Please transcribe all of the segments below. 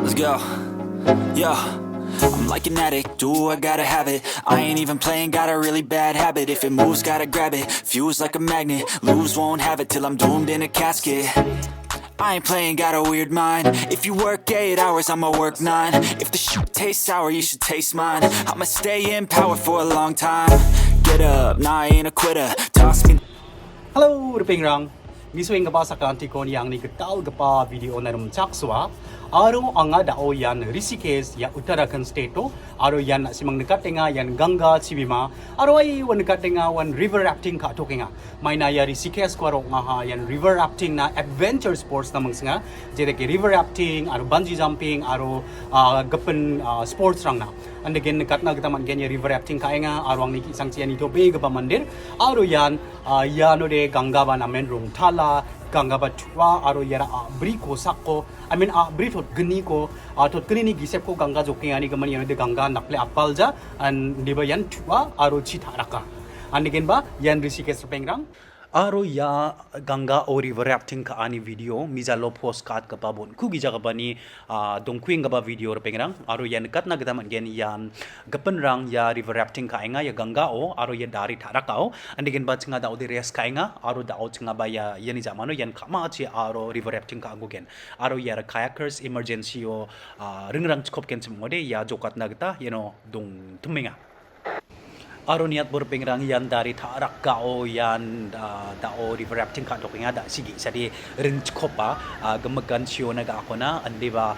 Let's go. Yo, I'm like an addict, do I gotta have it. I ain't even playing, got a really bad habit. If it moves, gotta grab it, fuse like a magnet. Lose, won't have it till I'm doomed in a casket. I ain't playing, got a weird mind. If you work 8 hours, I'ma work 9. If the shoot tastes sour, you should taste mine. I'ma stay in power for a long time. Get up, nah, I ain't a quitter. Toss me. Hello, Rupingrang. Misuing gapa sa kanti ko yang ni ketal gapa video na rumchakswa. Aro anga dao yan Rishikesh ya Uttarakhand state to. Aro yan simang nekatenga yan Ganga chibimao. Aro ay wan nekatenga wan river rafting ka tokenga. May na ya Rishikesh ko ro nga yan river rafting na adventure sports na mangsinga. Jere ke river rafting, aro bungee jumping, aro gapen sports rang na. And again nekat na kita man ya river rafting ka nga aro ang ni isang tiyan ito begapa mandir. Aro yan yano de Ganga ba namen rong thala. Ganga ba chua aro yara bri ko sakko bri thot gni ko thot gni ni gisep ko Ganga joking ani gaman yan de Ganga nakle apalja an diba yan chua aro chi tharaka and again ba yan Rishikesh pengrang aro ya Ganga or river rafting ka ani video mizalo postcard ka pabon kugi jaga bani dongkuing ga ba video pengrang aro yan kat na gam again yan gapan rang ya river rafting ka nga ya Ganga o aro ya dari tharaka o and again ba chinga daw di res ka nga aro daw chinga ba ya yani jamano yan kama chi aro river rafting ka agugen aro ya kayakers emergency o ringrang chkop ken chmode ya jokat na gita dong tuminga aro niat berpengrang yan dari tharak kao yan dao river rafting ka tokenga da sige sadi rinchkopa gamagan sio naga ako na andi ba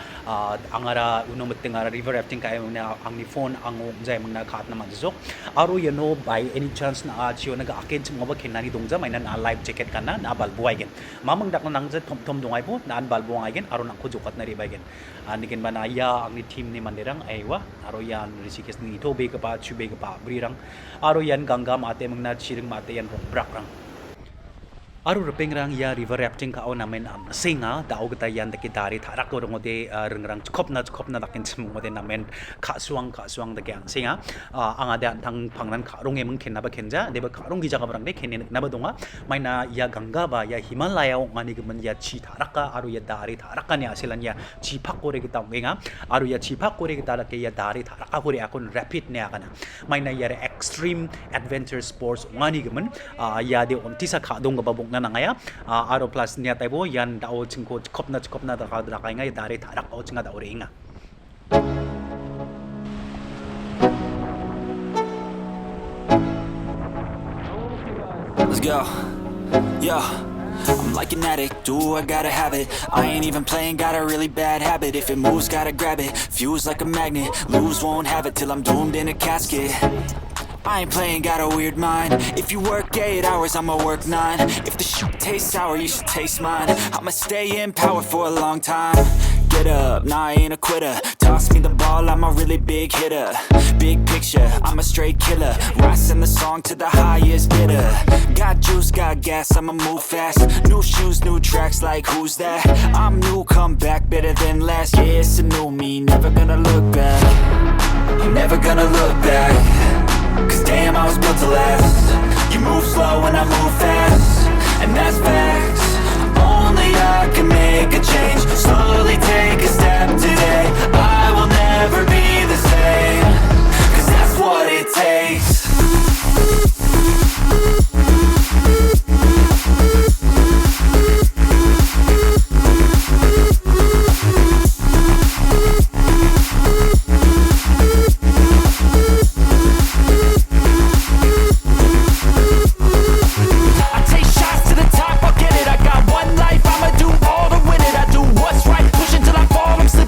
angara uno metengara river rafting ka na ang ni phone ang jay mangna khat na manjok aro yano by any chance na sio naga aken chmoba kenani dongja mainan life jacket kana na balbuai gen mamang dak na nang je thom dongai po na an balbuai gen aro nang ko jokat na ri bai gen aniken ba na ya ang ni team ni manderang aiwa aro yan Rishikesh ni tu.begipa chibimao brirang aro yan Ganga mate mangna chiring mate yan brak rang aro repengrang ya river rafting ka namen singa dao gata yan de dari tharak ko ngode rengrang chkop na dakin chmode namen ka suang de kyang singa anga de thang phangnan kharong emang khenna ba khenja deba kharong gi jaga brang de khenne na ba donga maina ya Ganga ba ya Himalaya ngani gman ya chi tharaka aro ya dari tharaka ni asilan ya chi phak kore gi tawnga aro ya chi phak kore gi tarake ya dari tharaka kore akon rapid ne akana maina ya extreme adventure sports ngani gman ya de ontisa kha dong ba bong na ngaya aro plus niya tayo yan dao chingko chkop na da kay ngay dari tharak o chinga dao ringa Let's go. Yo, I'm like an addict, do I gotta have it. I ain't even playing, got a really bad habit. If it moves, gotta grab it, fuse like a magnet. Lose, won't have it till I'm doomed in a casket. I ain't playing, got a weird mind. If you work 8 hours, I'ma work 9. If the shoot tastes sour, you should taste mine. I'ma stay in power for a long time. Get up, nah, I ain't a quitter. Toss me the ball, I'm a really big hitter. Big picture, I'm a straight killer. Rising the song to the highest bidder. Got juice, got gas, I'ma move fast. New shoes, new tracks, like who's that? I'm new, come back, better than last. Yeah, it's a new me, never gonna look back. I'm never gonna look back. Cause damn, I was built to last. You move slow and I move fast, and that's facts. Only I can make a change. Slowly take a step today. I will never be the same. Cause that's what it takes. Push until I fall, I'm slipping.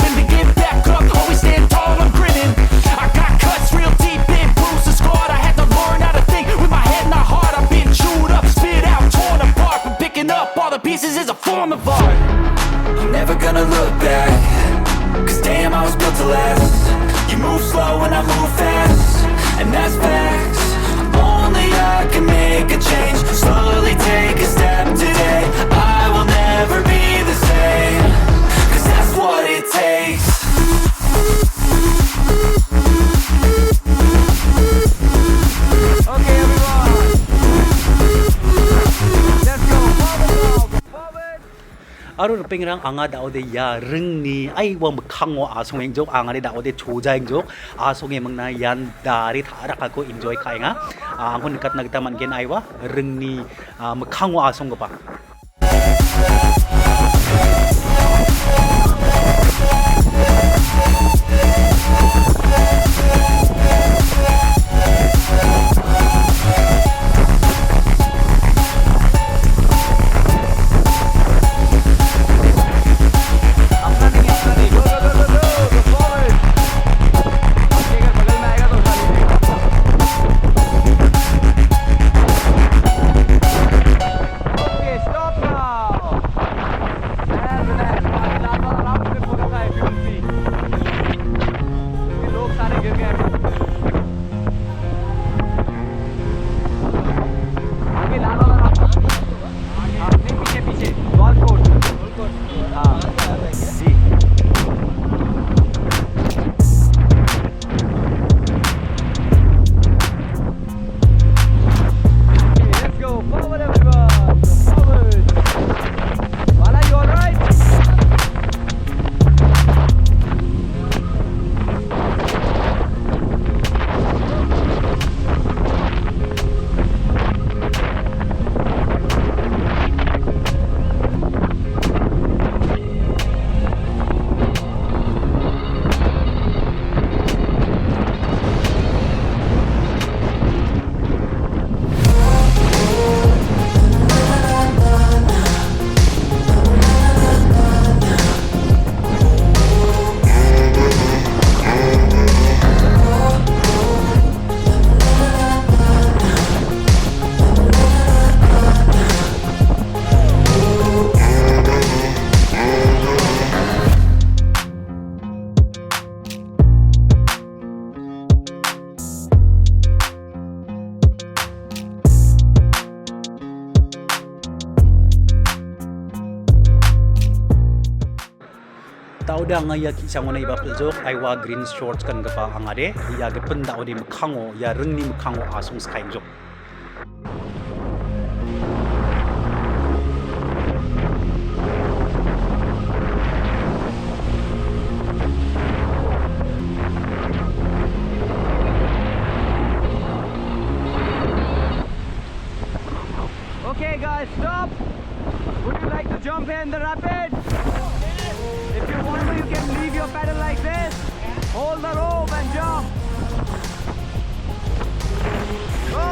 Aro pengrang anga daode ya rengni ai wa mkhango asongjok angani daode chojaingjok asonge mangna yan dari thara kako enjoy khainga angon nikat nagta mangen aiwa rengni mkhango asongpa Tauda nga ya kisangona iba peljok aiwa green shorts kan gapa angade ya gepen daudi mkhango ya rengni mkhango asong skaingjok Okay guys, stop! Would you like to jump in the rapid? If you want to, you can leave your pedal like this. Hold the rope and jump. Go!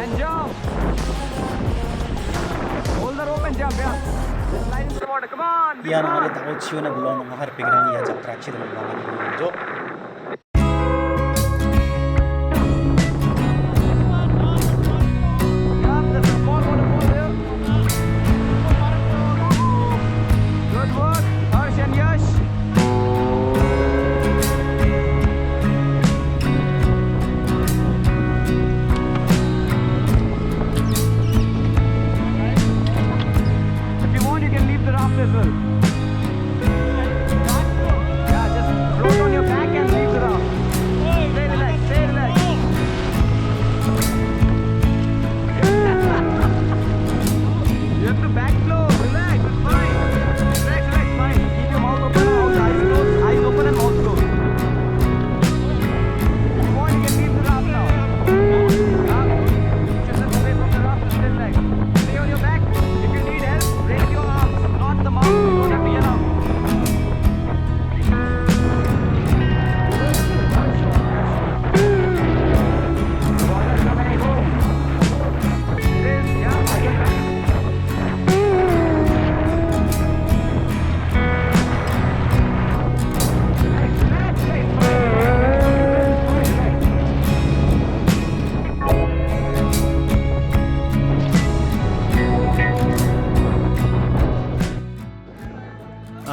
And jump. Hold the rope and jump, yeah. Just slide into the water, come on! ya na ale takot chiyo na belong nga har pengrang ya jatra chid na belong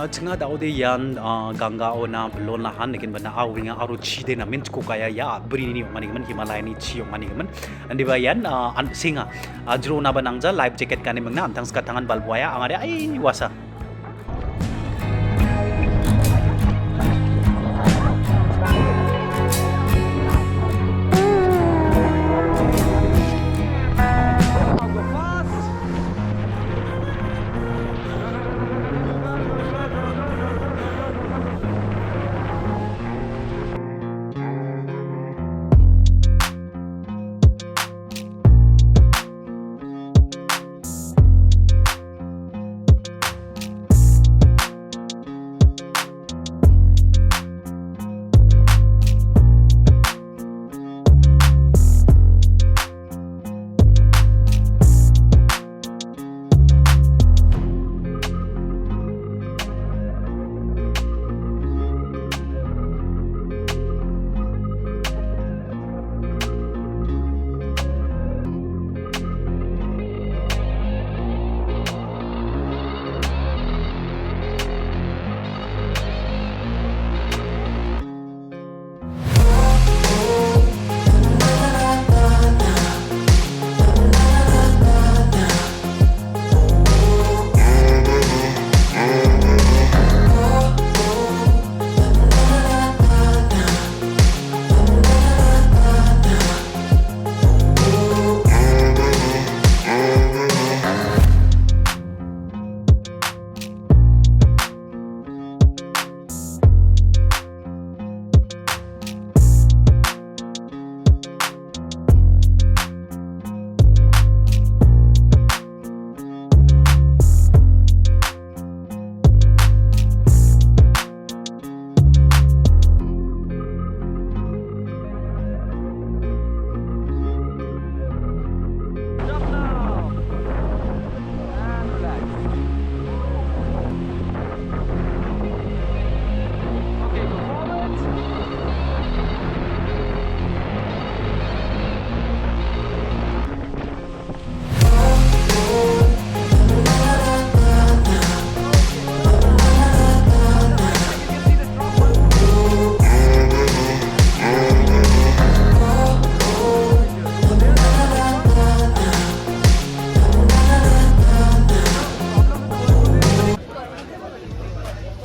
Chinga daode yan Ganga ona belon lahan nekin bana awinga aru chide na minsko kaya ya beri ni manigaman Himalaya ni chi manigaman andi bayan singa jro na banangja life jacket kani mangna antang skatangan balbuaya angare ai wasa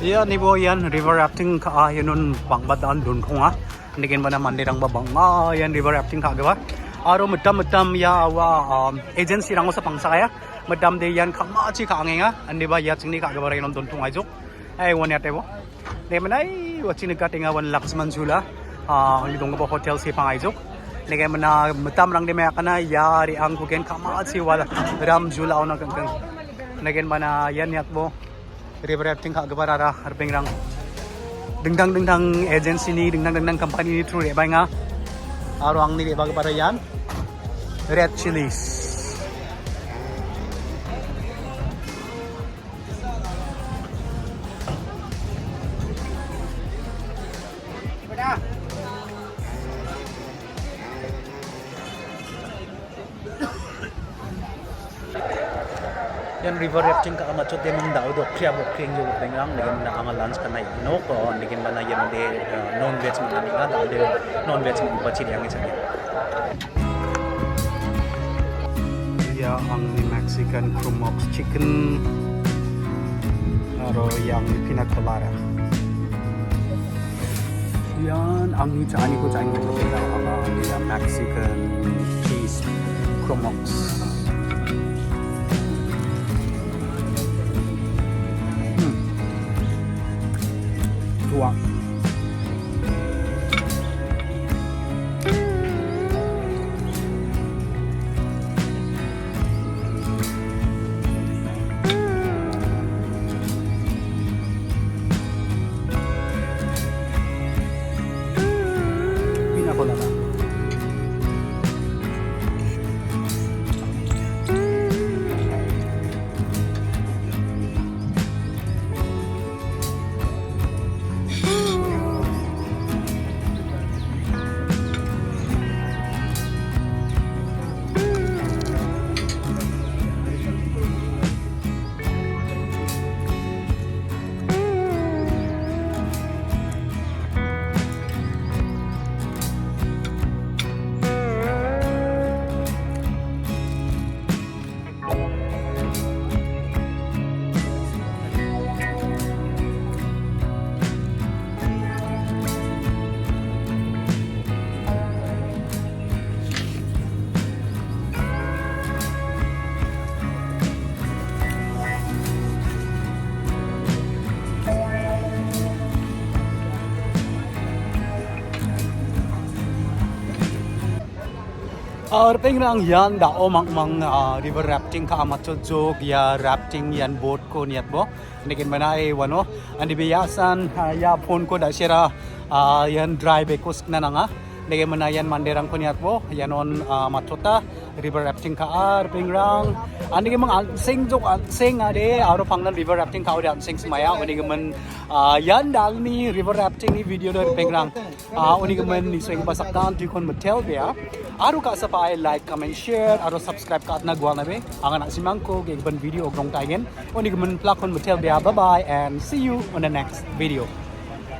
Yan, ibo yan, river rafting ka yun pangbadaan dun ko nga. Naging ba naman nirang babang yan river rafting ka gawa. Aro madam ya wa agency rango sa pangsakaya. Madam de yan kamachi ka nga. Andi ba ya singni ka gawa rin dun tong ajok. Ay wanya tebo. De manay watsi nagkatinga 1 lakhs manjula. Lidong ba hotel si pangajok. Nagay mana madam rang de maya kana yari ang kugen kamachi wala ram jula ona kang. Naging mana yan yak mo. River rafting ka gabarara harbing rang dengdang agency ni dengdang company ni through rebay nga aro ang ni rebag para yan red chilies yan river rafting ka amachot de mang daw do kriya bo kring yo bengang nagin na ang lunch ka nai no ko nagin ba na yan de non veg mo ni nga da de non veg mo ba chi yang isa ya ang Mexican crumbox chicken aro yang peanut colada yan ang ni chani ko chani ko de ang Mexican cheese crumbox tua. Pina colada. और पेंग्रांग यान दाओ mang river rafting ka amachojok ya rafting yan boat ko niat bo nikin manai wano andi biyasan ya phone ko da shera yan drive ekos na nga nikin manayan manderang ko niat bo yanon matota river rafting ka ar pengrang andi mang an.sengjok an.seng ade aro pangnan river rafting ka ode an.seng smaya uni gaman yan dal ni river rafting ni video do pengrang uni gaman ni swing basaktan tu kon motel bea aro ka sa paay like comment share aro subscribe ka at nagwa na be ang anak simangko gig ban video og rong tayen uni gaman plakon motel bea bye bye and see you on the next video.